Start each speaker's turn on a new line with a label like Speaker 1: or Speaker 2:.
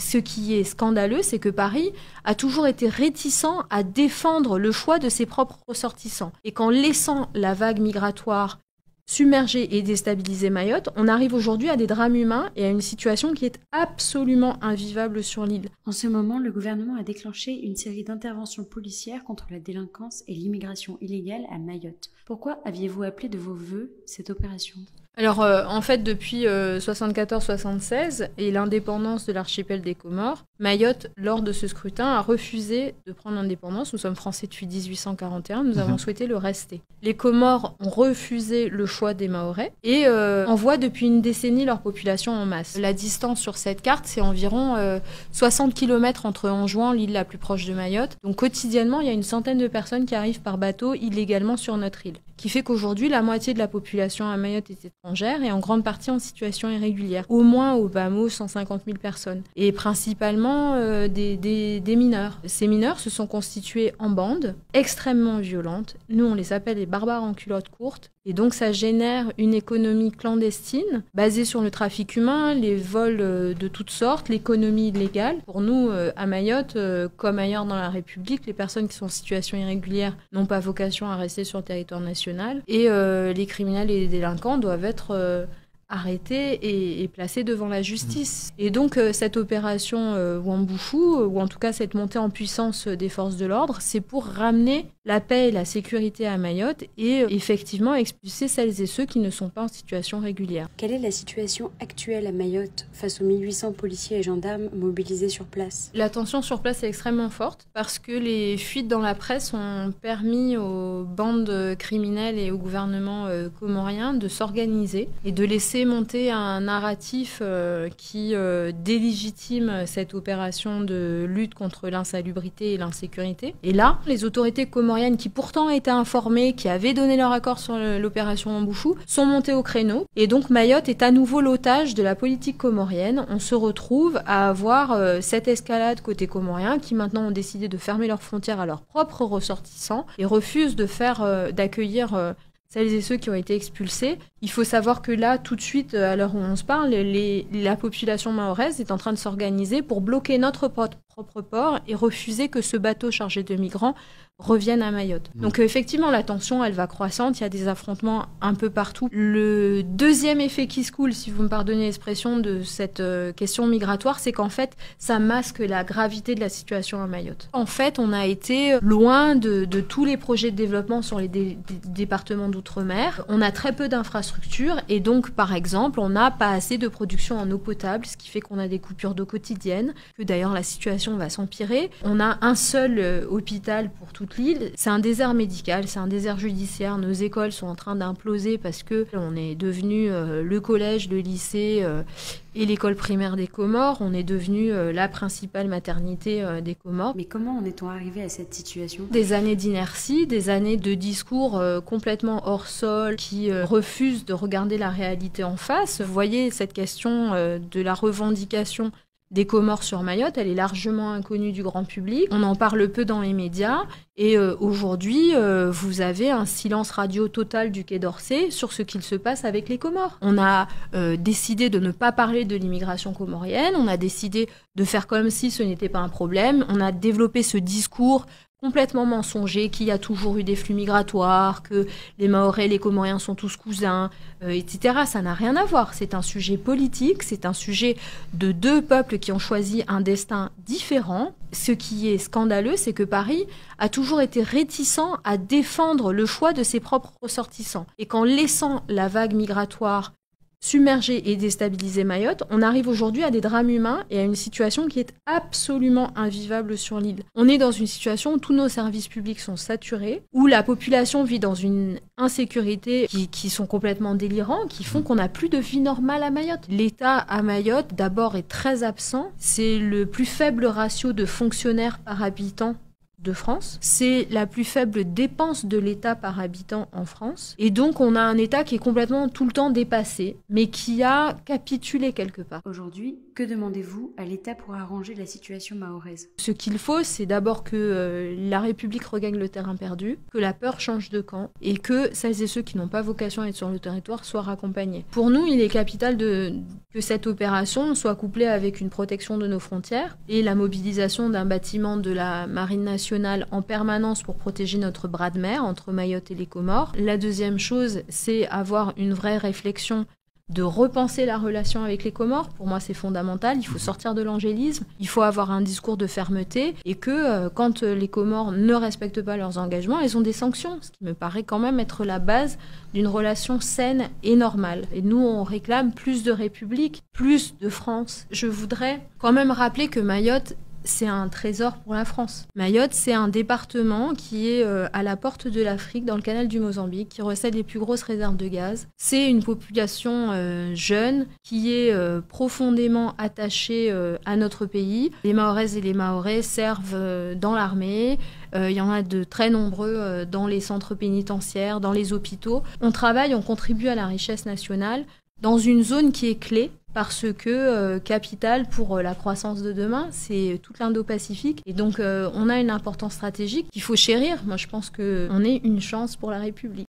Speaker 1: Ce qui est scandaleux, c'est que Paris a toujours été réticent à défendre le choix de ses propres ressortissants. Et qu'en laissant la vague migratoire submerger et déstabiliser Mayotte, on arrive aujourd'hui à des drames humains et à une situation qui est absolument invivable sur l'île.
Speaker 2: En ce moment, le gouvernement a déclenché une série d'interventions policières contre la délinquance et l'immigration illégale à Mayotte. Pourquoi aviez-vous appelé de vos vœux cette opération ?
Speaker 1: Alors, en fait, depuis 74-76 et l'indépendance de l'archipel des Comores, Mayotte, lors de ce scrutin, a refusé de prendre l'indépendance. Nous sommes français depuis 1841, nous avons souhaité le rester. Les Comores ont refusé le choix des Mahorais et envoient depuis une décennie leur population en masse. La distance sur cette carte, c'est environ 60 km entre Anjouan, l'île la plus proche de Mayotte. Donc quotidiennement, il y a une centaine de personnes qui arrivent par bateau illégalement sur notre île. Qui fait qu'aujourd'hui, la moitié de la population à Mayotte est étrangère et en grande partie en situation irrégulière. Au moins, au bas mot, 150 000 personnes. Et principalement des mineurs. Ces mineurs se sont constitués en bandes extrêmement violentes. Nous, on les appelle les barbares en culottes courtes. Et donc, ça génère une économie clandestine basée sur le trafic humain, les vols de toutes sortes, l'économie illégale. Pour nous, à Mayotte, comme ailleurs dans la République, les personnes qui sont en situation irrégulière n'ont pas vocation à rester sur le territoire national. Et les criminels et les délinquants doivent être arrêtés et placés devant la justice. Et donc, cette opération Wambouchou, ou en tout cas cette montée en puissance des forces de l'ordre, c'est pour ramener la paix et la sécurité à Mayotte et effectivement expulser celles et ceux qui ne sont pas en situation régulière.
Speaker 2: Quelle est la situation actuelle à Mayotte face aux 1800 policiers et gendarmes mobilisés sur place ?
Speaker 1: La tension sur place est extrêmement forte parce que les fuites dans la presse ont permis aux bandes criminelles et au gouvernement comorien de s'organiser et de laisser monter un narratif qui délégitime cette opération de lutte contre l'insalubrité et l'insécurité. Et là, les autorités comoriennes qui pourtant étaient informées, qui avaient donné leur accord sur l'opération Wambouchou, sont montées au créneau. Et donc Mayotte est à nouveau l'otage de la politique comorienne. On se retrouve à avoir cette escalade côté comorien qui maintenant ont décidé de fermer leurs frontières à leurs propres ressortissants et refusent d'accueillir celles et ceux qui ont été expulsés. Il faut savoir que là, tout de suite, à l'heure où on se parle, la population mahoraise est en train de s'organiser pour bloquer notre propre port et refuser que ce bateau chargé de migrants revienne à Mayotte. Donc effectivement, la tension, elle va croissante, il y a des affrontements un peu partout. Le deuxième effet qui se coule, si vous me pardonnez l'expression, de cette question migratoire, c'est qu'en fait, ça masque la gravité de la situation à Mayotte. En fait, on a été loin de tous les projets de développement sur les départements d'outre-mer. On a très peu d'infrastructures et donc, par exemple, on n'a pas assez de production en eau potable, ce qui fait qu'on a des coupures d'eau quotidiennes, que d'ailleurs la situation va s'empirer. On a un seul hôpital pour toute l'île. C'est un désert médical, c'est un désert judiciaire. Nos écoles sont en train d'imploser parce que on est devenu le collège, le lycée et l'école primaire des Comores. On est devenu la principale maternité des Comores.
Speaker 2: Mais comment en est-on arrivé à cette situation ?
Speaker 1: Des années d'inertie, des années de discours complètement hors sol qui refusent de regarder la réalité en face. Vous voyez, cette question de la revendication des Comores sur Mayotte, elle est largement inconnue du grand public. On en parle peu dans les médias. Et aujourd'hui, vous avez un silence radio total du Quai d'Orsay sur ce qu'il se passe avec les Comores. On a décidé de ne pas parler de l'immigration comorienne. On a décidé de faire comme si ce n'était pas un problème. On a développé ce discours complètement mensonger, qu'il y a toujours eu des flux migratoires, que les Mahorais et les Comoriens sont tous cousins, etc. Ça n'a rien à voir. C'est un sujet politique, c'est un sujet de deux peuples qui ont choisi un destin différent. Ce qui est scandaleux, c'est que Paris a toujours été réticent à défendre le choix de ses propres ressortissants. Et qu'en laissant la vague migratoire submerger et déstabiliser Mayotte, on arrive aujourd'hui à des drames humains et à une situation qui est absolument invivable sur l'île. On est dans une situation où tous nos services publics sont saturés, où la population vit dans une insécurité qui sont complètement délirants, qui font qu'on n'a plus de vie normale à Mayotte. L'État à Mayotte, d'abord, est très absent. C'est le plus faible ratio de fonctionnaires par habitant de France. C'est la plus faible dépense de l'État par habitant en France. Et donc, on a un État qui est complètement tout le temps dépassé, mais qui a capitulé quelque part.
Speaker 2: Aujourd'hui, que demandez-vous à l'État pour arranger la situation mahoraise?
Speaker 1: Ce qu'il faut, c'est d'abord que la République regagne le terrain perdu, que la peur change de camp et que celles et ceux qui n'ont pas vocation à être sur le territoire soient raccompagnés. Pour nous, il est capital que cette opération soit couplée avec une protection de nos frontières et la mobilisation d'un bâtiment de la Marine nationale en permanence pour protéger notre bras de mer entre Mayotte et les Comores. La deuxième chose, c'est avoir une vraie réflexion de repenser la relation avec les Comores. Pour moi, c'est fondamental. Il faut sortir de l'angélisme, il faut avoir un discours de fermeté et que quand les Comores ne respectent pas leurs engagements, elles ont des sanctions, ce qui me paraît quand même être la base d'une relation saine et normale. Et nous, on réclame plus de République, plus de France. Je voudrais quand même rappeler que Mayotte, c'est un trésor pour la France. Mayotte, c'est un département qui est à la porte de l'Afrique, dans le canal du Mozambique, qui recèle les plus grosses réserves de gaz. C'est une population jeune qui est profondément attachée à notre pays. Les Mahoraises et les Mahorais servent dans l'armée. Il y en a de très nombreux dans les centres pénitentiaires, dans les hôpitaux. On travaille, on contribue à la richesse nationale dans une zone qui est clé, parce que capital pour la croissance de demain, c'est tout l'Indo-Pacifique. Et donc, on a une importance stratégique qu'il faut chérir. Moi, je pense qu'on est une chance pour la République.